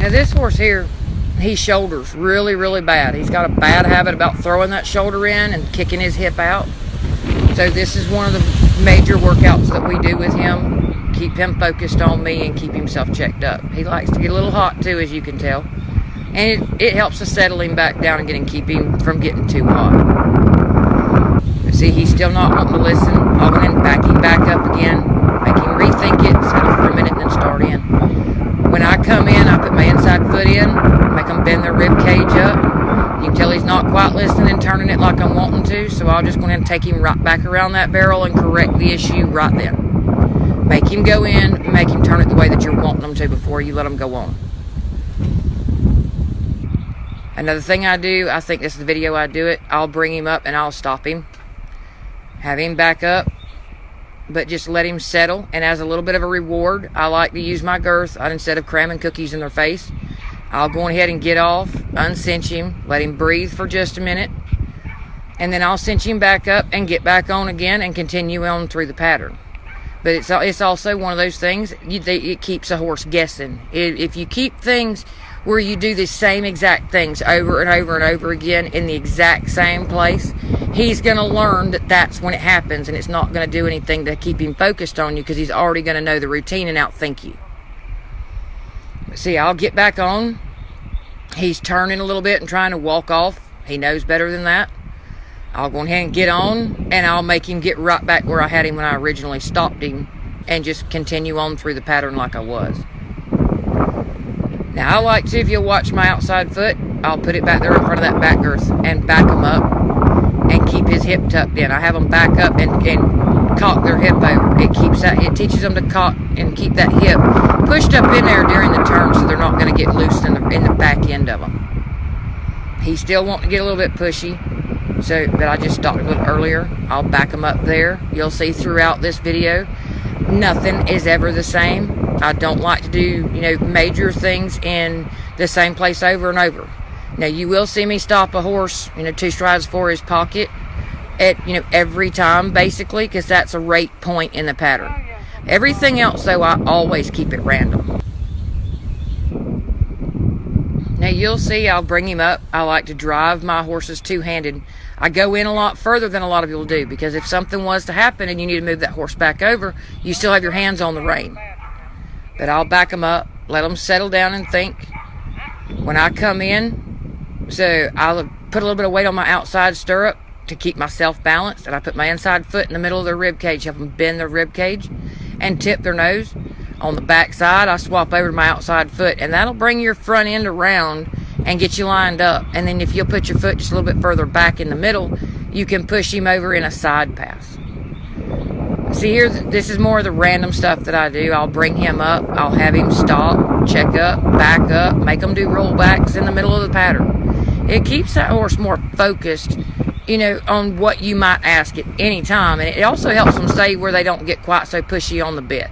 Now this horse here, he shoulders really, really bad. He's got a bad habit about throwing that shoulder in and kicking his hip out. So this is one of the major workouts that we do with him. Keep him focused on me and keep himself checked up. He likes to get a little hot too, as you can tell. And it helps to settle him back down and keep him from getting too hot. But see, he's still not wanting to listen. I'll go and back him back up again. Make him rethink it, settle for a minute, and then start in. When I come in, I put my inside foot in, make him bend their rib cage up. You can tell he's not quite listening and turning it like I'm wanting to, so I'll just go ahead and take him right back around that barrel and correct the issue right then. Make him go in, make him turn it the way that you're wanting him to before you let him go on. Another thing I do, I think this is the video I do it, I'll bring him up and I'll stop him. Have him back up, but just let him settle. And as a little bit of a reward, I like to use my girth. Instead of cramming cookies in their face, I'll go ahead and get off, uncinch him, let him breathe for just a minute, and then I'll cinch him back up and get back on again and continue on through the pattern. But it's also one of those things, it keeps a horse guessing. If you keep things where you do the same exact things over and over and over again in the exact same place, he's going to learn that that's when it happens, and it's not going to do anything to keep him focused on you because he's already going to know the routine and outthink you. See, I'll get back on. He's turning a little bit and trying to walk off. He knows better than that. I'll go ahead and get on, and I'll make him get right back where I had him when I originally stopped him and just continue on through the pattern like I was. Now, I like to, if you'll watch my outside foot, I'll put it back there in front of that back girth and back him up and keep his hip tucked in. I have them back up and cock their hip over. It teaches them to cock and keep that hip pushed up in there during the turn so they're not going to get loose in the back end of them. He's still wanting to get a little bit pushy, but I just stopped a little earlier. I'll back him up there. You'll see throughout this video, nothing is ever the same. I don't like to do, major things in the same place over and over. Now, you will see me stop a horse, 2 strides for his pocket at, every time, basically, because that's a rate point in the pattern. Everything else, though, I always keep it random. Now, you'll see I'll bring him up. I like to drive my horses two-handed. I go in a lot further than a lot of people do, because if something was to happen and you need to move that horse back over, you still have your hands on the rein. But I'll back them up, let them settle down and think. When I come in, so I'll put a little bit of weight on my outside stirrup to keep myself balanced, and I put my inside foot in the middle of their rib cage, help them bend their rib cage and tip their nose. On the back side, I swap over to my outside foot, and that'll bring your front end around and get you lined up. And then if you'll put your foot just a little bit further back in the middle, you can push him over in a side pass. See here, this is more of the random stuff that I do. I'll bring him up, I'll have him stop, check up, back up, make him do rollbacks in the middle of the pattern. It keeps that horse more focused, on what you might ask at any time. And it also helps them stay where they don't get quite so pushy on the bit.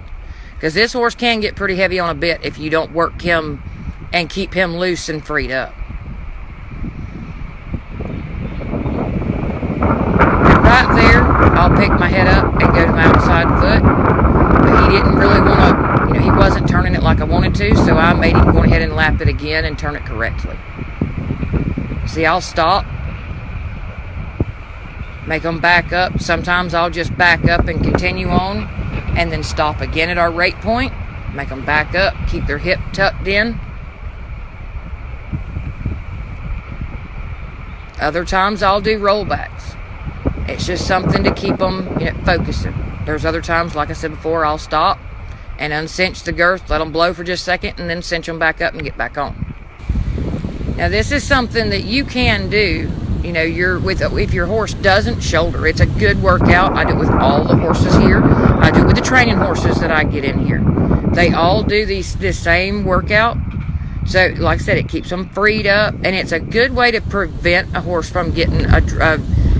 Because this horse can get pretty heavy on a bit if you don't work him and keep him loose and freed up. And right there, I'll pick my head up and go to my outside foot. But he didn't really want to, he wasn't turning it like I wanted to, so I made him go ahead and lap it again and turn it correctly. See, I'll stop, make them back up. Sometimes I'll just back up and continue on, and then stop again at our rate point, make them back up, keep their hip tucked in. Other times I'll do rollbacks. It's just something to keep them focusing. There's other times, like I said before, I'll stop and uncinch the girth, let them blow for just a second, and then cinch them back up and get back on. Now, this is something that you can do, if your horse doesn't shoulder. It's a good workout. I do it with all the horses here. I do it with the training horses that I get in here. They all do this same workout. So, like I said, it keeps them freed up, and it's a good way to prevent a horse from getting a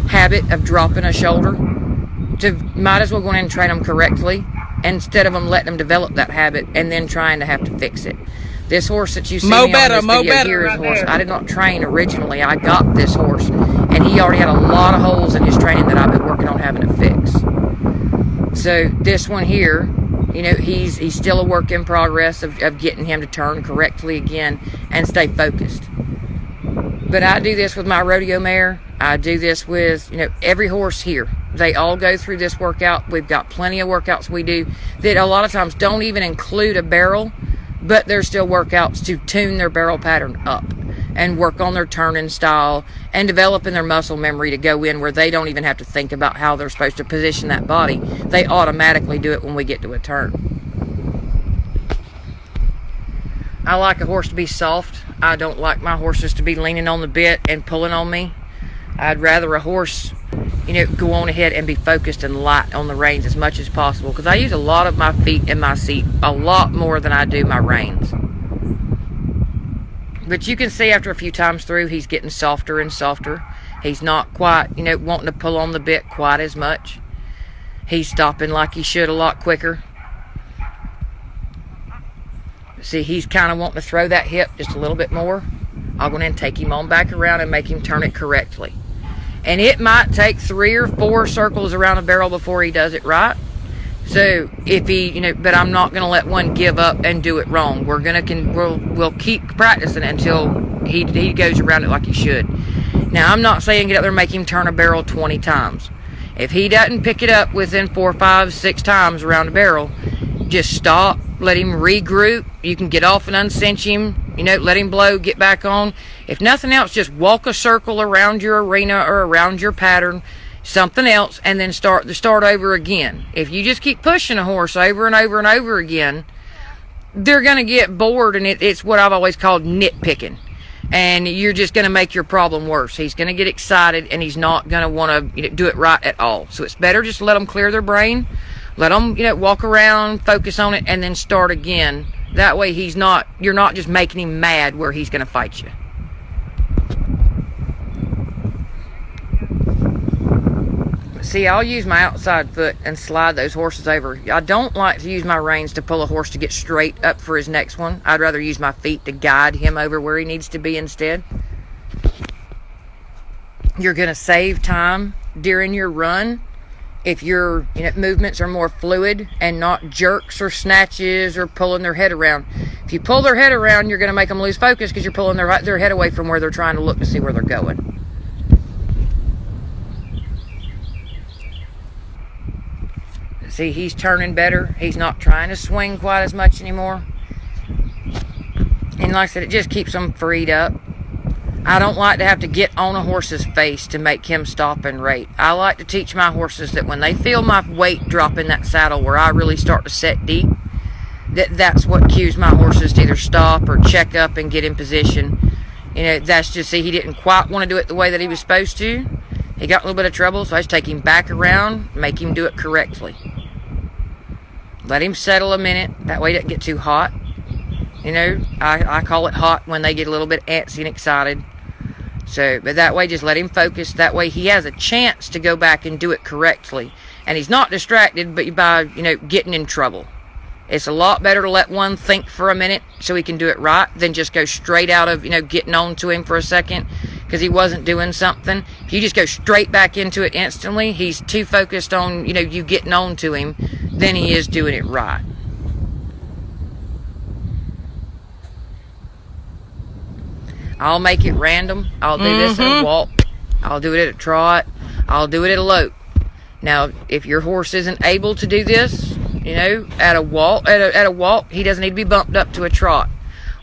habit of dropping a shoulder. Might as well go in and train them correctly instead of them letting them develop that habit and then trying to have to fix it. This horse that you see me on this video here is a horse I did not train originally. I got this horse, and he already had a lot of holes in his training that I've been working on having to fix. So this one here, You know, he's still a work in progress of getting him to turn correctly again and stay focused. But I do this with my rodeo mare. I do this with, you know, every horse here. They all go through this workout. We've got plenty of workouts we do that a lot of times don't even include a barrel, but there's still workouts to tune their barrel pattern up and work on their turning style and developing their muscle memory to go in where they don't even have to think about how they're supposed to position that body. They automatically do it when we get to a turn. I like a horse to be soft. I don't like my horses to be leaning on the bit and pulling on me. I'd rather a horse, you know, go on ahead and be focused and light on the reins as much as possible, because I use a lot of my feet in my seat, a lot more than I do my reins. But you can see after a few times through, he's getting softer and softer. He's not quite, you know, wanting to pull on the bit quite as much. He's stopping like he should a lot quicker. See, he's kind of wanting to throw that hip just a little bit more. I'll go in and take him on back around and make him turn it correctly. And it might take 3 or 4 circles around a barrel before he does it right. So if he, you know, but I'm not going to let one give up and do it wrong. We'll keep practicing until he goes around it like he should. Now, I'm not saying get up there and make him turn a barrel 20 times. If he doesn't pick it up within 4, 5, 6 times around a barrel, just stop, let him regroup. You can get off and uncinch him, you know, let him blow, get back on. If nothing else, just walk a circle around your arena or around your pattern, something else, and then start over again. If you just keep pushing a horse over and over and over again, they're going to get bored, and it's what I've always called nitpicking. And you're just going to make your problem worse. He's going to get excited, and he's not going to want to, you know, do it right at all. So it's better just let them clear their brain. Let them, you know, walk around, focus on it, and then start again. That way you're not just making him mad where he's going to fight you. See, I'll use my outside foot and slide those horses over. I don't like to use my reins to pull a horse to get straight up for his next one. I'd rather use my feet to guide him over where he needs to be instead. You're going to save time during your run if your, you know, movements are more fluid and not jerks or snatches or pulling their head around. If you pull their head around, you're going to make them lose focus because you're pulling their head away from where they're trying to look to see where they're going. See, he's turning better. He's not trying to swing quite as much anymore. And like I said, it just keeps them freed up. I don't like to have to get on a horse's face to make him stop and rate. I like to teach my horses that when they feel my weight drop in that saddle where I really start to set deep, that's what cues my horses to either stop or check up and get in position. You know, that's just, see, he didn't quite want to do it the way that he was supposed to. He got a little bit of trouble, so I just take him back around, make him do it correctly. Let him settle a minute. That way he doesn't get too hot. You know, I call it hot when they get a little bit antsy and excited. So, but that way, just let him focus. That way he has a chance to go back and do it correctly. And he's not distracted by, you know, getting in trouble. It's a lot better to let one think for a minute so he can do it right than just go straight out of, you know, getting on to him for a second because he wasn't doing something. If you just go straight back into it instantly, he's too focused on, you know, you getting on to him than he is doing it right. I'll make it random. I'll do this at a walk. I'll do it at a trot. I'll do it at a lope. Now, if your horse isn't able to do this, you know, at a walk, he doesn't need to be bumped up to a trot.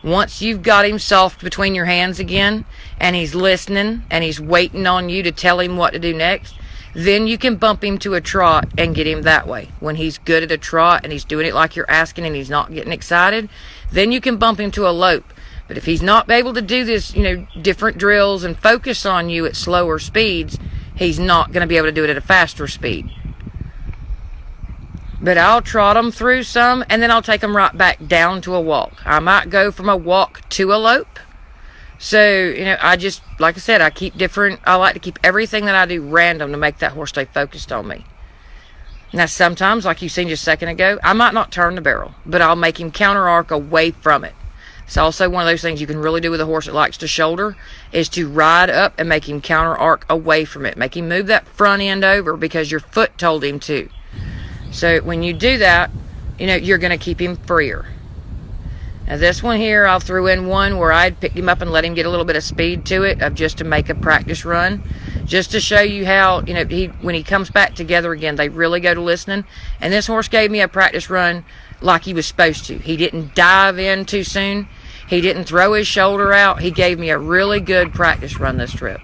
Once you've got him soft between your hands again, and he's listening, and he's waiting on you to tell him what to do next, then you can bump him to a trot and get him that way. When he's good at a trot and he's doing it like you're asking and he's not getting excited, then you can bump him to a lope. But if he's not able to do this, you know, different drills and focus on you at slower speeds, he's not going to be able to do it at a faster speed. But I'll trot him through some, and then I'll take him right back down to a walk. I might go from a walk to a lope. So, you know, I just, like I said, I like to keep everything that I do random to make that horse stay focused on me. Now, sometimes, like you seen just a second ago, I might not turn the barrel, but I'll make him counter arc away from it. It's also one of those things you can really do with a horse that likes to shoulder, is to ride up and make him counter arc away from it. Make him move that front end over because your foot told him to. So when you do that, you're going to keep him freer. Now this one here, I'll throw in one where I'd pick him up and let him get a little bit of speed to it, of just to make a practice run, just to show you how, when he comes back together again, they really go to listening. And this horse gave me a practice run like he was supposed to. He didn't dive in too soon. He didn't throw his shoulder out. He gave me a really good practice run this trip.